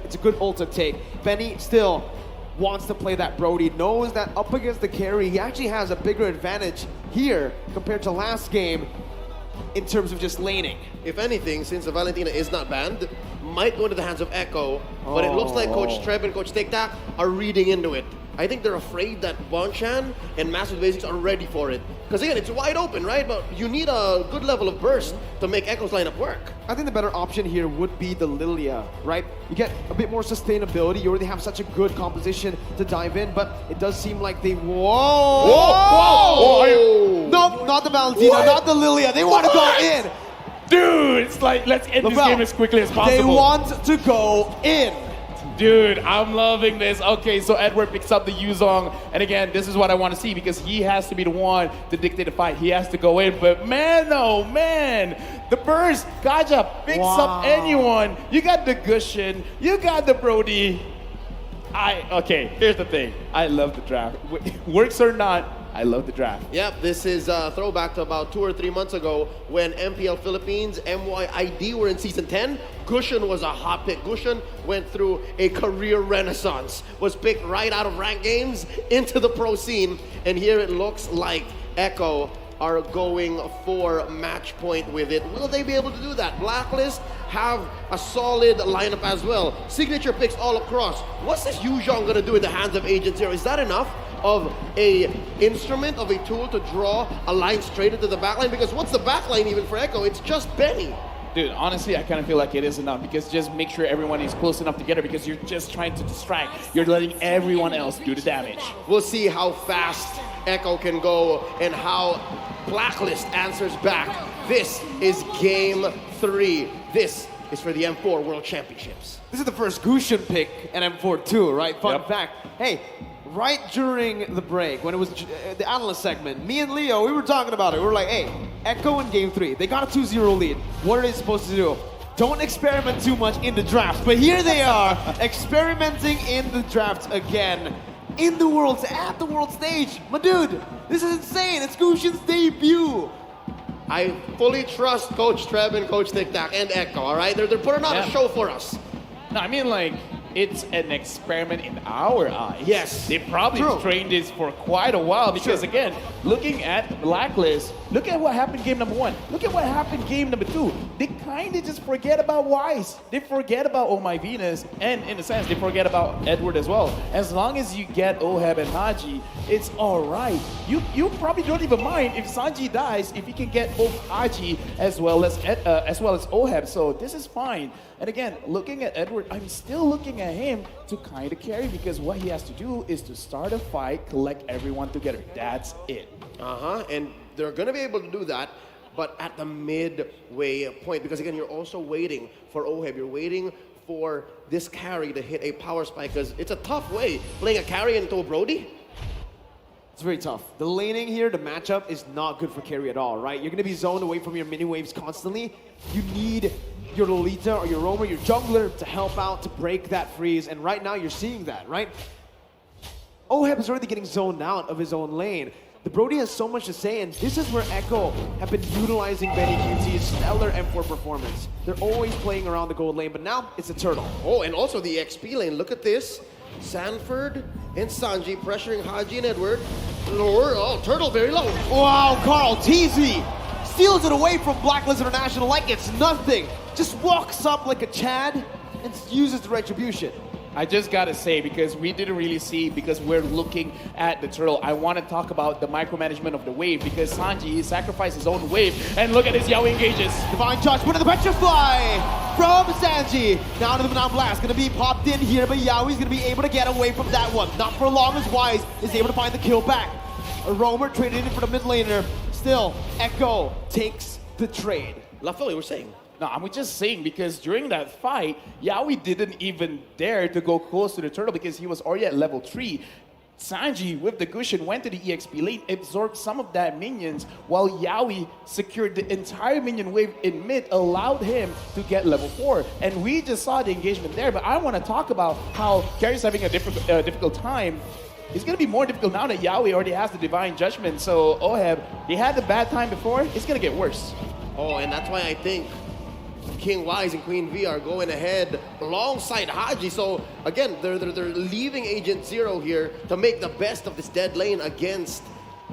It's a good ult to take. Benny still wants to play that Brody, knows that up against the carry, he actually has a bigger advantage here compared to last game in terms of just laning. If anything, since the Valentina is not banned, might go into the hands of Echo, but it looks like Coach Treb and Coach TikTok are reading into it. I think they're afraid that Bonchan and Master Basics are ready for it. Because again, it's wide open, right? But you need a good level of burst to make Echo's lineup work. I think the better option here would be the Lilia, right? You get a bit more sustainability. You already have such a good composition to dive in, but it does seem like they... Whoa! Nope, not the Valentina, not the Lilia. They want to go in. Dude, it's like, let's end this game as quickly as possible. They want to go in. Dude, I'm loving this. Okay, so Edward picks up the Yuzong, and again, this is what I want to see because he has to be the one to dictate the fight. He has to go in, but man, oh man, the burst, Kaja picks up anyone. You got the Gushin, you got the Brody. Okay, here's the thing. I love the draft. Works or not, I love the draft. Yep, this is a throwback to about 2 or 3 months ago when MPL Philippines, MYID were in Season 10. Gushin was a hot pick. Gushin went through a career renaissance, was picked right out of ranked games into the pro scene, and here it looks like Echo are going for match point with it. Will they be able to do that? Blacklist have a solid lineup as well. Signature picks all across. What's this Yuzhong gonna do in the hands of Agent Zero? Is that enough of a instrument, of a tool to draw a line straight into the backline? Because what's the backline even for Echo? It's just Benny. Dude, honestly, I kind of feel like it is enough because just make sure everyone is close enough together because you're just trying to distract. You're letting everyone else do the damage. We'll see how fast Echo can go and how Blacklist answers back. This is Game 3. This is for the M4 World Championships. This is the first Gushin pick in M4 too, right? Fun fact. Hey, right during the break, when it was the analyst segment, me and Leo, we were talking about it. We were like, hey, Echo in Game 3, they got a 2-0 lead. What are they supposed to do? Don't experiment too much in the draft. But here they are, experimenting in the draft again. In the Worlds, at the World stage. My dude, this is insane. It's Gushin's debut. I fully trust Coach Treb and Coach TikTok and Echo, all right? They're putting on a show for us. No, I mean, like, it's an experiment in our eyes. Yes. They probably trained this for quite a while because, again, looking at Blacklist, look at what happened game number 1. Look at what happened game number 2. They kind of just forget about Wise. They forget about Oh My Venus, and in a sense, they forget about Edward as well. As long as you get Oheb and Haji, it's all right. You probably don't even mind if Sanji dies if you can get both Haji as well as Oheb. So this is fine. And again, looking at Edward, I'm still looking at him to kind of carry because what he has to do is to start a fight, collect everyone together. That's it. And they're going to be able to do that, but at the midway point, because again, you're also waiting for Oheb. You're waiting for this carry to hit a power spike because it's a tough way playing a carry into a Brody. It's very tough. The laning here, the matchup is not good for carry at all, right? You're going to be zoned away from your mini waves constantly. You need your Lolita or your Roamer, your jungler to help out to break that freeze, and right now you're seeing that, right? Oheb is already getting zoned out of his own lane. The Brody has so much to say, and this is where Echo have been utilizing Benny QT's stellar M4 performance. They're always playing around the gold lane, but now it's a turtle. Oh, and also the XP lane. Look at this. Sanford and Sanji pressuring Haji and Edward. Lower, turtle very low. Wow, Carl, TZ steals it away from Blacklist International like it's nothing. Just walks up like a Chad and uses the retribution. I just gotta say, because we didn't really see, because we're looking at the turtle, I want to talk about the micromanagement of the wave, because Sanji sacrificed his own wave, and look at this, Yaoi engages. Divine Judgment of the Petrify from Sanji. Now to the Banana Blast, gonna be popped in here, but Yaoi's gonna be able to get away from that one. Not for long as Wise is able to find the kill back. A Roamer traded in for the mid laner. Still, Echo takes the trade. Lafili, we're saying. No, I'm just saying because during that fight, Yaoi didn't even dare to go close to the turtle because he was already at level 3. Sanji, with the Gushin, went to the EXP lane, absorbed some of that minions, while Yaoi secured the entire minion wave in mid, allowed him to get level 4. And we just saw the engagement there, but I want to talk about how Carrie's having a difficult time. It's going to be more difficult now that Yaoi already has the Divine Judgment, so Oheb, he had the bad time before, it's going to get worse. Oh, and that's why I think King Wise and Queen V are going ahead alongside Haji. So again, they're leaving Agent Zero here to make the best of this dead lane against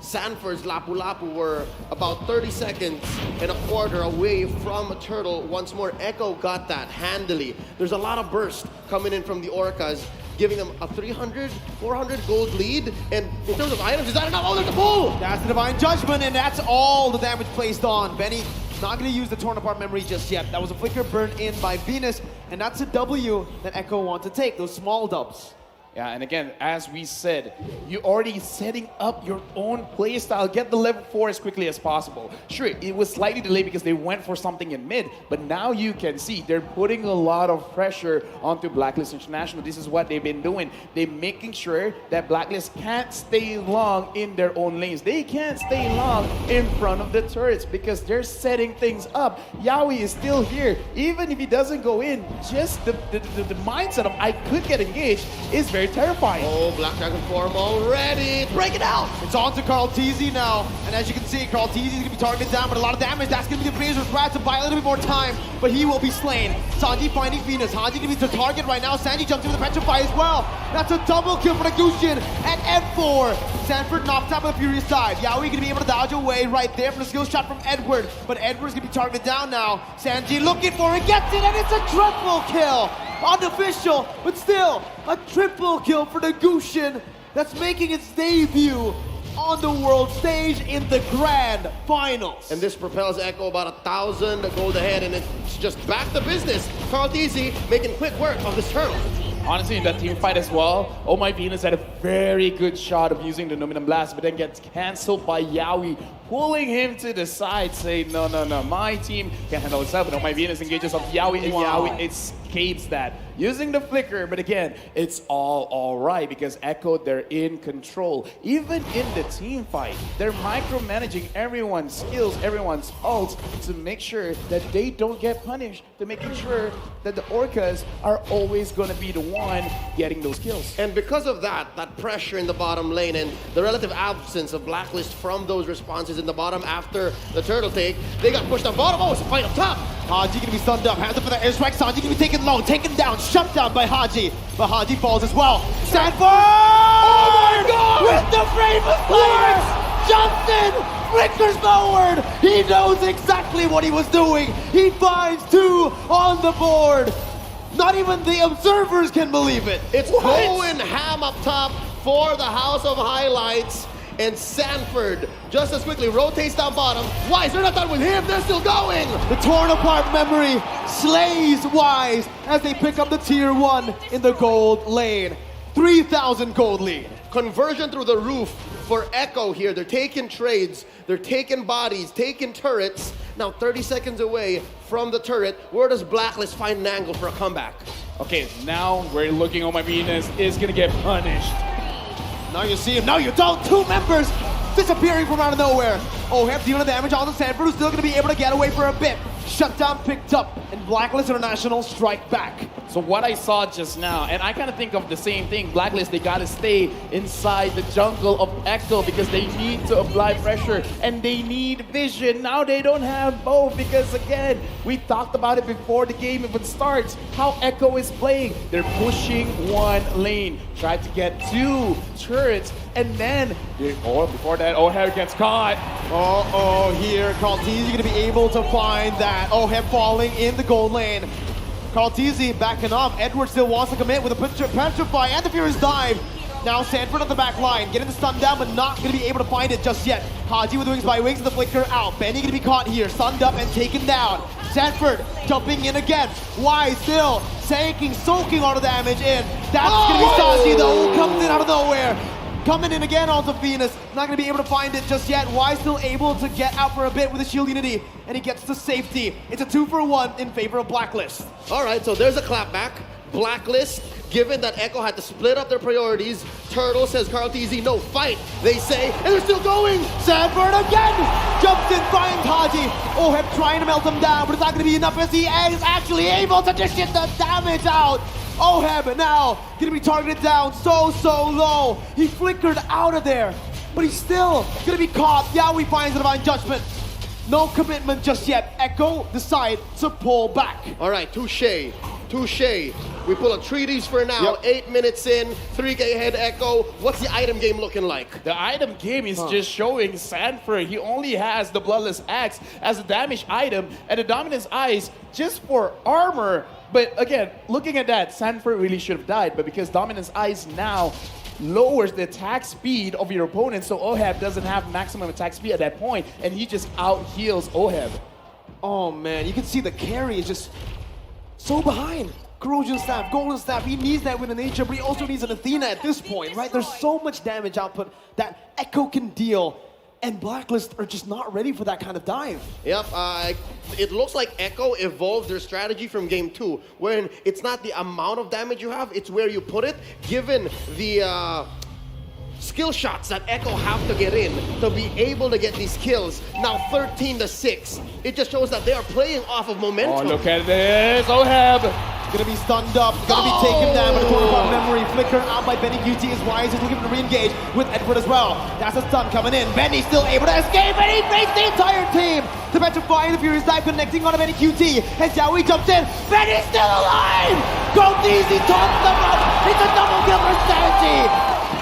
Sanford's Lapu Lapu. Were about 30 seconds and a quarter away from Turtle. Once more, Echo got that handily. There's a lot of burst coming in from the Orcas, giving them a 300, 400 gold lead. And in terms of items, is that enough? Oh, there's the pull! That's the Divine Judgment, and that's all the damage placed on. Benny not going to use the torn apart memory just yet. That was a flicker burned in by Venus, and that's a W that Echo want to take, those small dubs. Yeah, and again, as we said, you're already setting up your own playstyle. Get the level 4 as quickly as possible. Sure, it was slightly delayed because they went for something in mid, but now you can see they're putting a lot of pressure onto Blacklist International. This is what they've been doing. They're making sure that Blacklist can't stay long in their own lanes. They can't stay long in front of the turrets because they're setting things up. Yaoi is still here. Even if he doesn't go in, just the mindset of I could get engaged is very terrifying. Oh, Black Dragon form already. Break it out. It's on to Carl TZ now. And as you can see, Carl TZ is going to be targeted down, but a lot of damage. That's going to be the Blazers Brad to buy a little bit more time, but he will be slain. Sanji finding Venus. Haji going to be the target right now. Sanji jumps into the Petrify as well. That's a double kill for the Gushin at M4. Sanford knocked out by the Furious side. Yaoi going to be able to dodge away right there from the skill shot from Edward, but Edward's going to be targeted down now. Sanji looking for it, gets it, and it's a triple kill. Unofficial, but still a triple kill for the Gushin that's making its debut on the world stage in the grand finals. And this propels Echo about 1,000 gold ahead, and it's just back to business. Carl Deasy making quick work of this turtle. Honestly, in that team fight as well, Oh My Venus had a very good shot of using the Numinum Blast, but then gets cancelled by Yaoi, pulling him to the side, saying, no, my team can't handle itself. And Oh My Venus engages on Yaoi, and Yaoi escapes that, using the flicker. But again, it's all right because Echo, they're in control. Even in the team fight, they're micromanaging everyone's skills, everyone's ults, to make sure that they don't get punished, to making sure that the Orcas are always going to be the one getting those kills. And because of that pressure in the bottom lane and the relative absence of Blacklist from those responses in the bottom after the turtle take, they got pushed on bottom. Oh, it's a fight up top. Haji gonna be stunned up, hands up for the airstrike. Sanji gonna be taken low, taken down, shut down by Haji. But Haji falls as well. Sanford! Oh my God! With the famous flares! Justin flickers forward! He knows exactly what he was doing. He finds 2 on the board. Not even the observers can believe it. It's going ham up top for the House of Highlights. And Sanford just as quickly rotates down bottom. Wise, they're not done with him, they're still going! The torn apart memory slays Wise as they pick up the tier 1 in the gold lane. 3,000 gold lead. Conversion through the roof for Echo here. They're taking trades, they're taking bodies, taking turrets. Now 30 seconds away from the turret. Where does Blacklist find an angle for a comeback? Okay, now we're looking, Oh My Venus is gonna get punished. Now you see him, now you don't. 2 members disappearing from out of nowhere. Oh, have dealing damage on the Sanford, who's still going to be able to get away for a bit. Shutdown picked up, and Blacklist International strike back. So what I saw just now, and I kind of think of the same thing, Blacklist, they got to stay inside the jungle of Echo because they need to apply pressure and they need vision. Now they don't have both because, again, we talked about it before the game even starts, how Echo is playing. They're pushing 1 lane, try to get 2 turrets, and then, before that, O'Hare gets caught. Here, Carl TZ going to be able to find that. O'Hare falling in the gold lane. Carl TZ backing off. Edward still wants to commit with a Petrify and the Furious dive. Now Sanford on the back line, getting the stun down, but not going to be able to find it just yet. Haji with wings by wings and the flicker out. Benny going to be caught here, stunned up and taken down. Sanford jumping in again. Wise still soaking all the damage in. That's going to be Sashi though, who comes in out of nowhere. Coming in again onto Venus, not going to be able to find it just yet. Wise still able to get out for a bit with the shield unity, and he gets to safety. It's a 2-for-1 in favor of Blacklist. All right, so there's a clapback. Blacklist, given that Echo had to split up their priorities, Turtle says Carl TZ, no, fight, they say, and they're still going! Sanford again! Jumps in, finds Haji. Oheb trying to melt him down, but it's not going to be enough as he is actually able to dish the damage out. Oheb now going to be targeted down so low. He flickered out of there, but he's still going to be caught. Yaoi finds the Divine Judgment. No commitment just yet. Echo decide to pull back. All right, touche. We pull a treaties for now. Yep. 8 minutes in, 3K ahead Echo. What's the item game looking like? The item game is just showing Sanford. He only has the Bloodless Axe as a damage item and the Dominance Eyes just for armor. But again, looking at that, Sanford really should have died. But because Dominance Eyes now lowers the attack speed of your opponent, so Oheb doesn't have maximum attack speed at that point, and he just out-heals Oheb. Oh man, you can see the carry is just so behind. Corrosion Staff, Golden Staff, he needs that with a nature, but he also needs an Athena at this point, right? There's so much damage output that Echo can deal, and Blacklist are just not ready for that kind of dive. Yep, it looks like Echo evolved their strategy from game 2, when it's not the amount of damage you have, it's where you put it, given the skill shots that Echo have to get in to be able to get these kills. Now 13-6. It just shows that they are playing off of momentum. Oh, look at this. Oheb. Gonna be stunned up, gonna be taken down by the corner of memory. Flickered out by Benny QT as Wise is looking to re-engage with Edward as well. That's a stun coming in. Benny still able to escape, and he breaks the entire team. The petrifying the Furious Dive connecting on a Benny QT. As Yaoi jumps in, Benny's still alive! Go easy, tops them up! It's a double kill for Sanji!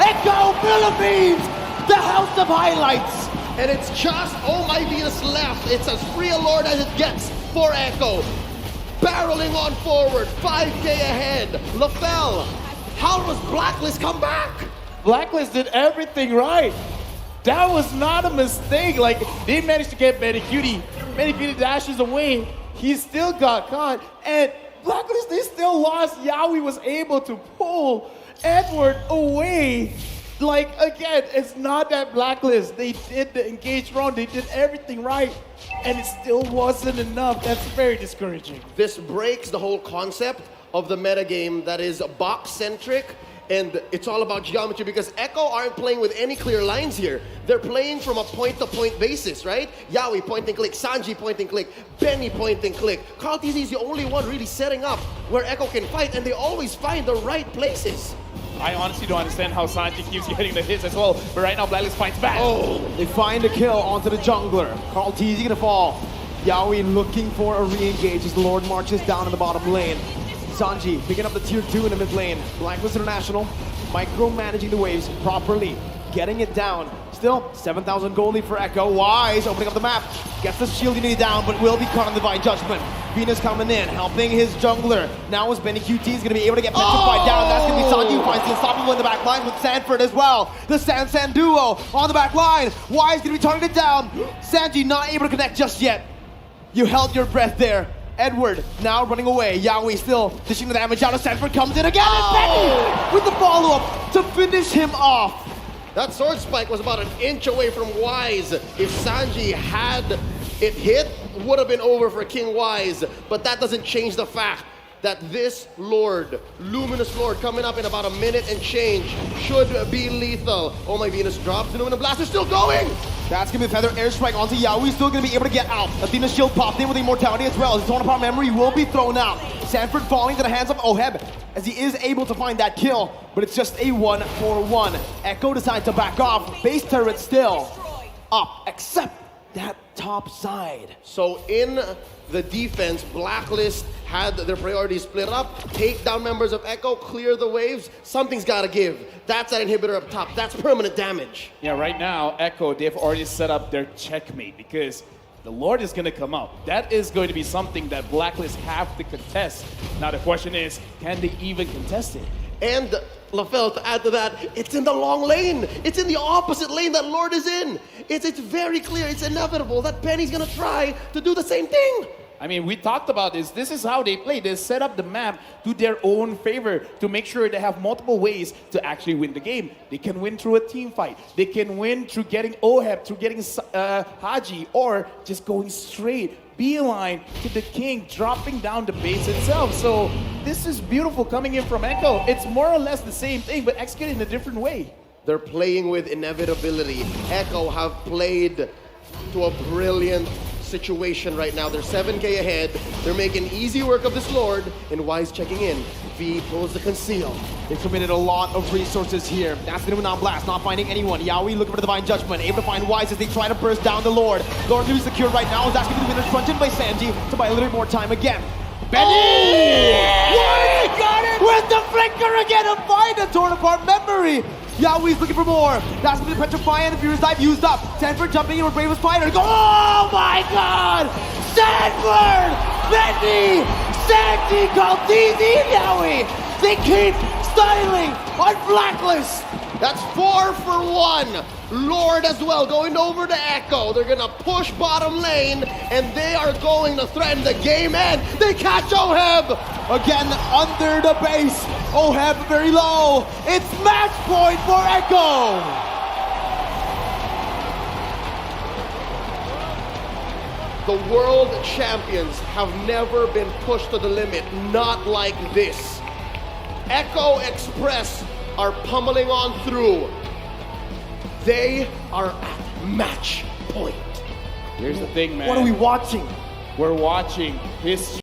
Echo Philippines! The house of highlights! And it's just Oh My Venus left. It's as free a lord as it gets for Echo. Barreling on forward, 5K ahead. LaFell, how does Blacklist come back? Blacklist did everything right. That was not a mistake. Like, they managed to get Benny Cutie. Benny Cutie dashes away. He still got caught. And Blacklist, they still lost. Yaoi was able to pull Edward away. Like, again, it's not that Blacklist. They did the engage round. They did everything right. And it still wasn't enough. That's very discouraging. This breaks the whole concept of the metagame that is box-centric, and it's all about geometry, because Echo aren't playing with any clear lines here. They're playing from a point-to-point basis, right? Yaoi point and click, Sanji point and click, Benny point and click. Carl TZ is the only one really setting up where Echo can fight, and they always find the right places. I honestly don't understand how Sanji keeps getting the hits as well, but right now Blacklist fights back. Oh, they find a kill onto the jungler. Carl TZ gonna fall. Yaoi looking for a re-engage as the Lord marches down in the bottom lane. Sanji picking up the tier 2 in the mid lane. Blacklist International micromanaging the waves properly, getting it down. Still, 7,000 gold lead for Echo. Wise opening up the map. Gets the shield unity down, but will be caught on Divine Judgment. Venus coming in, helping his jungler. Now as Benny QT is going to be able to get petrified down. That's going to be Sanji, who finds the unstoppable in the back line with Sanford as well. The San duo on the back line. Wise going to be targeted down. Sanji not able to connect just yet. You held your breath there. Edward now running away. Yaoi still dishing the damage out. Sanford comes in again, and Benny with the follow-up to finish him off. That sword spike was about an inch away from Wise. If Sanji had it hit, would have been over for King Wise. But that doesn't change the fact that this Lord, Luminous Lord, coming up in about a minute and change, should be lethal. Oh my Venus drops, the Luminous Blast is still going! That's gonna be a feather airstrike onto Yaoi, still gonna be able to get out. Athena's shield popped in with immortality as well. His torn apart memory will be thrown out. Sanford falling to the hands of Oheb as he is able to find that kill, but it's just a 1-for-1. Echo decides to back off. Base turret still up, except that top side. So in the defense, Blacklist had their priorities split up. Take down members of Echo, clear the waves. Something's gotta give. That's that inhibitor up top. That's permanent damage. Yeah, right now, Echo, they've already set up their checkmate because the Lord is going to come out. That is going to be something that Blacklist have to contest. Now the question is, can they even contest it? And LaFell, to add to that, it's in the long lane. It's in the opposite lane that Lord is in. It's very clear, it's inevitable that Benny's gonna try to do the same thing. I mean, we talked about this. This is how they play. They set up the map to their own favor to make sure they have multiple ways to actually win the game. They can win through a team fight. They can win through getting Oheb, through getting Haji, or just going straight, beeline to the king, dropping down the base itself. So this is beautiful coming in from Echo. It's more or less the same thing, but executed in a different way. They're playing with inevitability. Echo have played to a brilliant situation right now. They're 7K ahead. They're making easy work of this Lord, and Wise checking in. V pulls the conceal. They've committed a lot of resources here. That's gonna be on blast, not finding anyone. Yaoi looking for the Divine Judgment, able to find Wise as they try to burst down the Lord. Lord to be secure right now. Is that's gonna be the winner's front in by Sanji to buy a little bit more time again. Benny! Wise got it! With the flicker again to find a torn apart memory. Yaoi's looking for more. That's gonna be the Petrify and the Furious Dive used up. Sanford jumping in with Bravest Fighter. Oh my god! Sanford! Benny! Sandy called DZ Yaoi! They keep styling on Blacklist! That's 4 for 1. Lord as well going over to Echo. They're gonna push bottom lane, and they are going to threaten the game end. They catch Oheb! Again, under the base. Oheb very low. It's match point for Echo! The world champions have never been pushed to the limit, not like this. Echo Express are pummeling on through. They are at match point. Here's the thing, man. What are we watching? We're watching history.